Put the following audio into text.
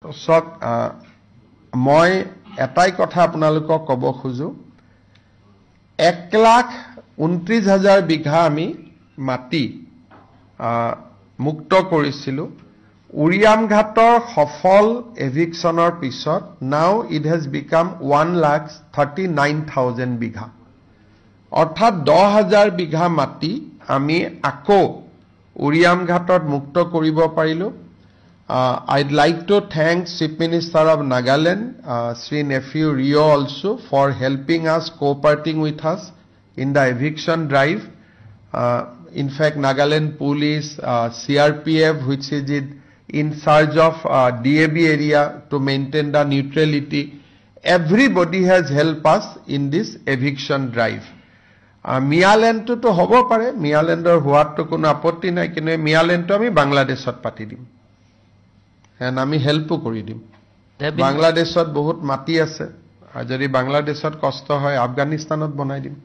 চক মই এটাই কথা আপোনালোকক ক'ব খুজো 1,29,000 বিঘা আমি মাটি মুক্ত কৰিছিলো উৰিয়াম ঘাটৰ সফল এভিকশনৰ পিছত নাও ইট হেজ বিকাম 1,39,000 বিঘা অৰ্থাৎ 10,000 বিঘা মাটি আমি আকৌ উৰিয়াম ঘাটত মুক্ত কৰিব পাৰিলো I'd like to thank Chief Minister of Nagaland, Sri Nephew Rio also for helping us, cooperating with us in the eviction drive. In fact, Nagaland Police, CRPF, which is in charge of DAB area to maintain the neutrality, everybody has helped us in this eviction drive. Mialand to hobo pare, Mialander huat to kono apotti nai kinu Mialand to ami Bangladeshot pati dim. And আমি হেল্পও কৰি দিম বাংলাদেশত বহুত মাটি আছে আৰু যদি বাংলাদেশত কষ্ট হয় আফগানিস্তানত বনাই দিম